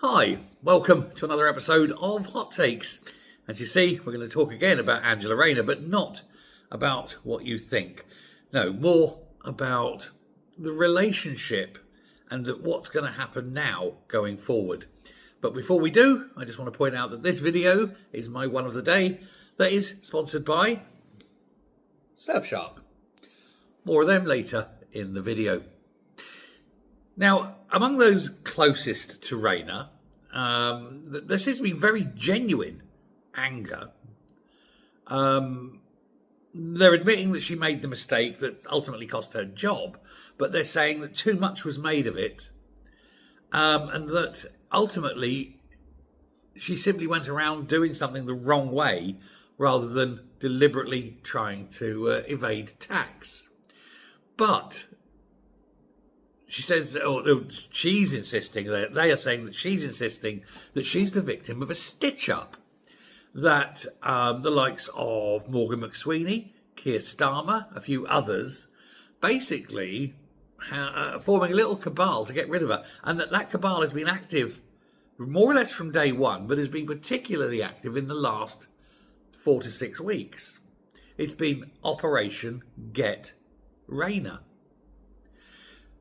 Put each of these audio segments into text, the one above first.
Hi, welcome to another episode of Hot Takes. As you see, we're going to talk again about Angela Rayner, but not about what you think. No, more about the relationship and what's going to happen now going forward. But before we do, I just want to point out that this video is my one of the day that is sponsored by Surfshark. More of them later in the video. Now, among those closest to Rayner, there seems to be very genuine anger. They're admitting that she made the mistake that ultimately cost her job, but they're saying that too much was made of it, and that ultimately she simply went around doing something the wrong way rather than deliberately trying to evade tax. But she says, or she's insisting, they are saying that she's insisting that she's the victim of a stitch-up. That the likes of Morgan McSweeney, Keir Starmer, a few others, basically forming a little cabal to get rid of her. And that cabal has been active more or less from day one, but has been particularly active in the last 4 to 6 weeks. It's been Operation Get Rayner.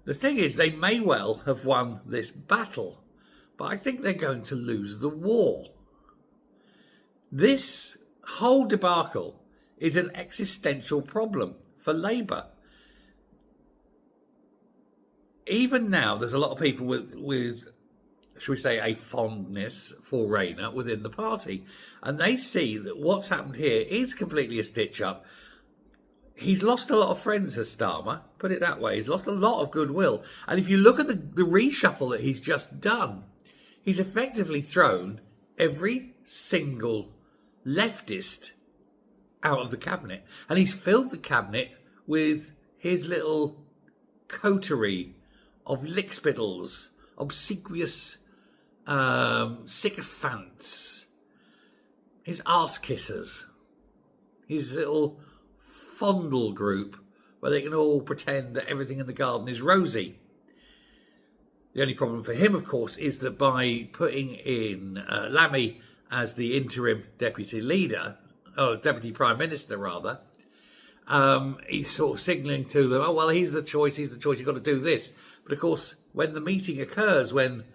The thing is, they may well have won this battle, but I think they're going to lose the war. This whole debacle is an existential problem for Labour. Even now, there's a lot of people with shall we say, a fondness for Rayner within the party, and they see that what's happened here is completely a stitch-up. He's lost a lot of friends, has Starmer, put it that way. He's lost a lot of goodwill. And if you look at the reshuffle that he's just done, he's effectively thrown every single leftist out of the cabinet. And he's filled the cabinet with his little coterie of lickspittles, obsequious sycophants, his arse-kissers, his little fondle group where they can all pretend that everything in the garden is rosy. The only problem for him, of course, is that by putting in Lammy as the interim deputy leader, or deputy prime minister rather, he's sort of signalling to them, oh, well, he's the choice, you've got to do this. But of course, when the meeting occurs, when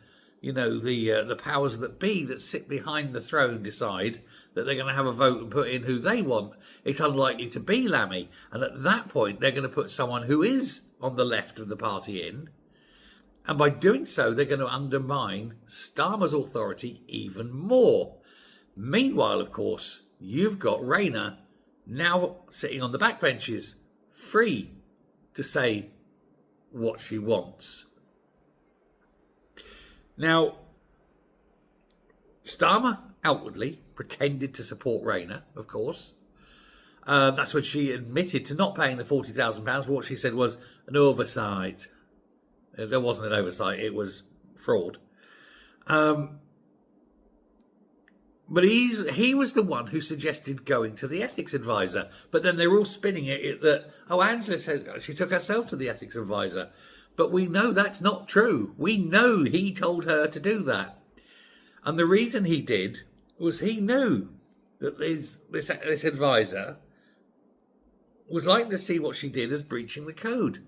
the powers that be that sit behind the throne decide that they're going to have a vote and put in who they want, it's unlikely to be Lammy. And at that point, they're going to put someone who is on the left of the party in. And by doing so, they're going to undermine Starmer's authority even more. Meanwhile, of course, you've got Rayner now sitting on the backbenches, free to say what she wants. Now, Starmer outwardly pretended to support Rayner, of course. That's when she admitted to not paying the £40,000. What she said was an oversight. There wasn't an oversight, it was fraud. But he was the one who suggested going to the ethics advisor. But then they were all spinning it that, Angela said she took herself to the ethics advisor. But we know that's not true. We know he told her to do that. And the reason he did was he knew that this advisor was likely to see what she did as breaching the code.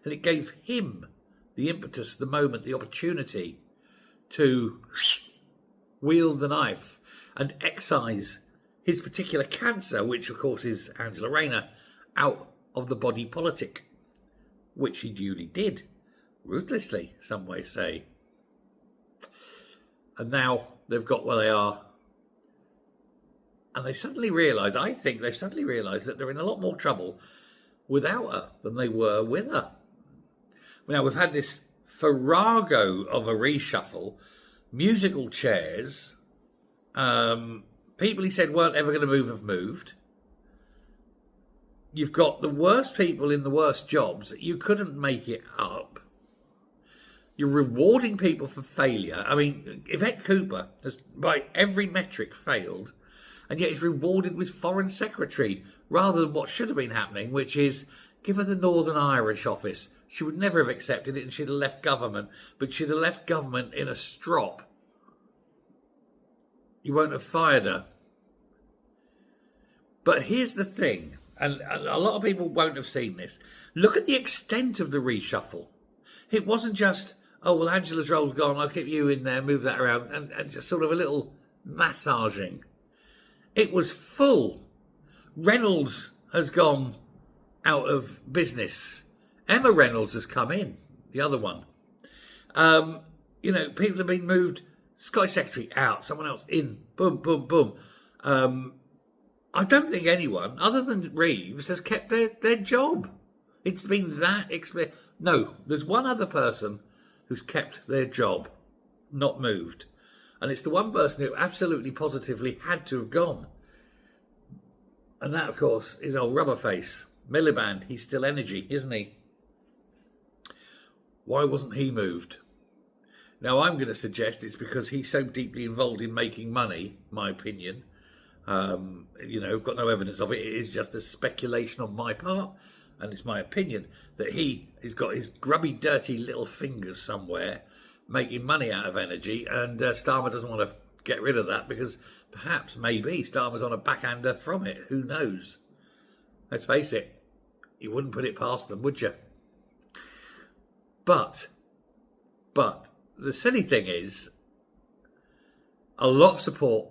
And it gave him the impetus, the moment, the opportunity to wield the knife and excise his particular cancer, which of course is Angela Rayner, out of the body politic. Which he duly did, ruthlessly, some may say. And now they've got where they are. And they suddenly realise, that they're in a lot more trouble without her than they were with her. Now, we've had this farrago of a reshuffle, musical chairs, people he said weren't ever going to move have moved. You've got the worst people in the worst jobs. You couldn't make it up. You're rewarding people for failure. I mean, Yvette Cooper has, by every metric, failed, and yet is rewarded with Foreign Secretary, rather than what should have been happening, which is give her the Northern Irish office, she would never have accepted it and she'd have left government. But she'd have left government in a strop. You won't have fired her. But here's the thing, and a lot of people won't have seen this. Look at the extent of the reshuffle. It wasn't just, oh, well, Angela's role's gone, I'll keep you in there, move that around, and just sort of a little massaging. It was full. Reynolds has gone out of business. Emma Reynolds has come in, the other one. People have been moved. Scottish Secretary out, someone else in, boom, boom, boom. I don't think anyone, other than Reeves, has kept their job. It's been that No, there's one other person who's kept their job, not moved. And it's the one person who absolutely positively had to have gone. And that, of course, is old Rubberface. Miliband, he's still energy, isn't he? Why wasn't he moved? Now, I'm going to suggest it's because he's so deeply involved in making money, my opinion. Got no evidence of it. It is just a speculation on my part, and it's my opinion that he has got his grubby, dirty little fingers somewhere making money out of energy, and Starmer doesn't want to get rid of that because perhaps, maybe, Starmer's on a backhander from it. Who knows? Let's face it, you wouldn't put it past them, would you? But the silly thing is, a lot of support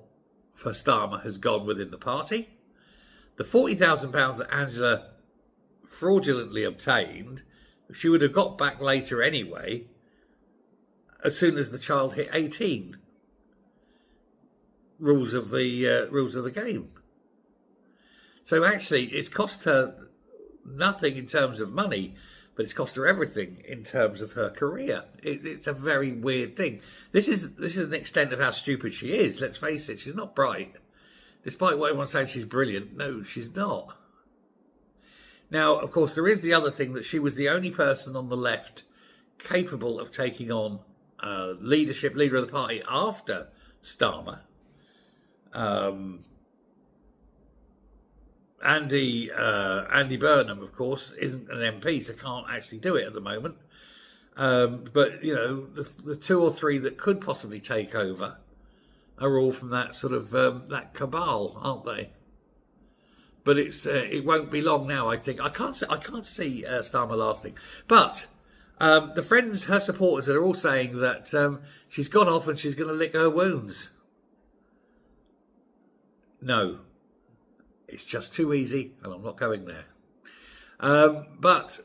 for Starmer has gone within the party. The £40,000 that Angela fraudulently obtained, she would have got back later anyway, as soon as the child hit 18. Rules of the game. So actually, it's cost her nothing in terms of money, but it's cost her everything in terms of her career. It's a very weird thing. This is an extent of how stupid she is. Let's face it, she's not bright. Despite what everyone's saying she's brilliant, no, she's not. Now, of course, there is the other thing that she was the only person on the left capable of taking on leader of the party after Starmer. Andy Burnham, of course, isn't an MP, so can't actually do it at the moment. But, the two or three that could possibly take over are all from that sort of, that cabal, aren't they? But it won't be long now, I think. I can't see Starmer lasting. But the friends, her supporters, are all saying that she's gone off and she's going to lick her wounds. No. It's just too easy, and I'm not going there. But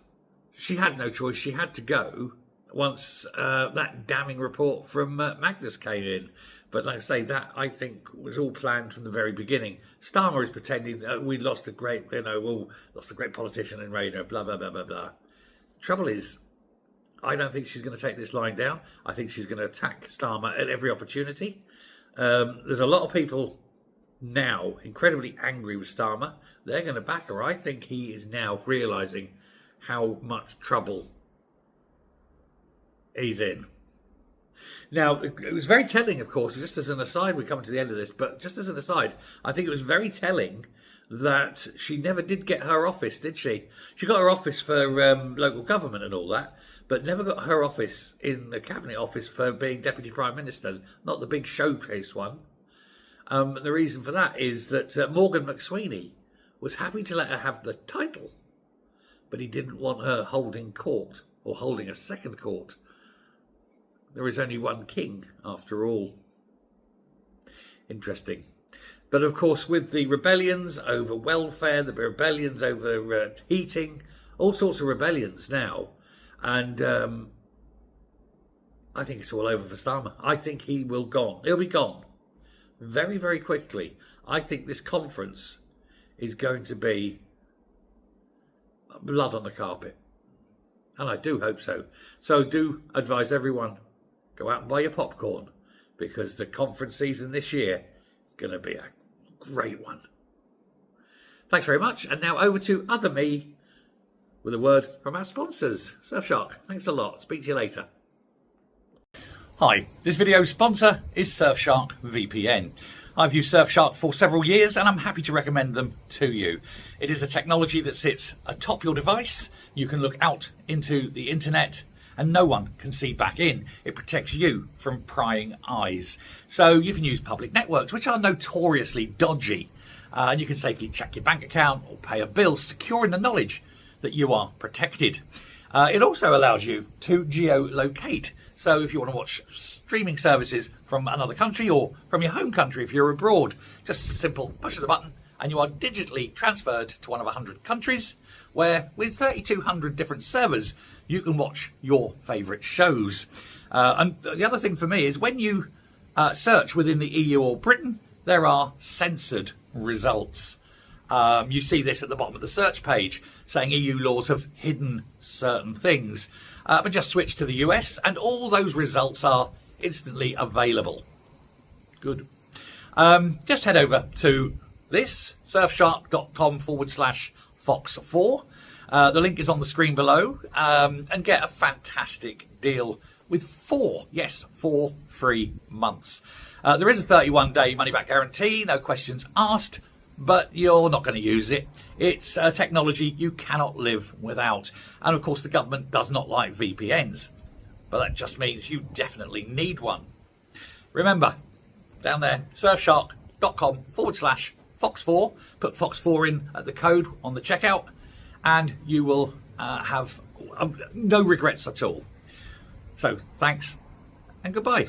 she had no choice. She had to go once that damning report from Magnus came in. But like I say, that I think was all planned from the very beginning. Starmer is pretending that we lost a great politician in Rayner, blah, blah, blah, blah, blah. Trouble is, I don't think she's going to take this line down. I think she's going to attack Starmer at every opportunity. There's a lot of people now incredibly angry with Starmer. They're going to back her. I think he is now realising how much trouble he's in. Now, it was very telling, of course, just as an aside, we're coming to the end of this, but just as an aside, I think it was very telling that she never did get her office, did she? She got her office for local government and all that, but never got her office in the Cabinet Office for being Deputy Prime Minister, not the big showcase one. The reason for that is that Morgan McSweeney was happy to let her have the title, but he didn't want her holding court or holding a second court. There is only one king, after all. Interesting. But of course, with the rebellions over welfare, the rebellions over heating, all sorts of rebellions now, and I think it's all over for Starmer. I think he'll be gone very, very quickly. I think this conference is going to be blood on the carpet. And I do hope so. So do advise everyone, go out and buy your popcorn, because the conference season this year is going to be a great one. Thanks very much. And now over to Other Me with a word from our sponsors. Surfshark, thanks a lot. Speak to you later. Hi, this video's sponsor is Surfshark VPN. I've used Surfshark for several years and I'm happy to recommend them to you. It is a technology that sits atop your device. You can look out into the internet and no one can see back in. It protects you from prying eyes. So you can use public networks, which are notoriously dodgy. And you can safely check your bank account or pay a bill, secure in the knowledge that you are protected. It also allows you to geolocate. So if you want to watch streaming services from another country or from your home country if you're abroad, just a simple push of the button and you are digitally transferred to one of 100 countries where with 3,200 different servers you can watch your favourite shows. And the other thing for me is when you search within the EU or Britain, there are censored results. You see this at the bottom of the search page saying EU laws have hidden certain things. But just switch to the US and all those results are instantly available. Good. Just head over to this, surfshark.com/Fox4. The link is on the screen below and get a fantastic deal with 4 free months. There is a 31-day money-back guarantee, no questions asked, but you're not going to use it. It's a technology you cannot live without. And of course, the government does not like VPNs, but that just means you definitely need one. Remember, down there, surfshark.com/Fox4, put Fox4 in at the code on the checkout, and you will have no regrets at all. So thanks and goodbye.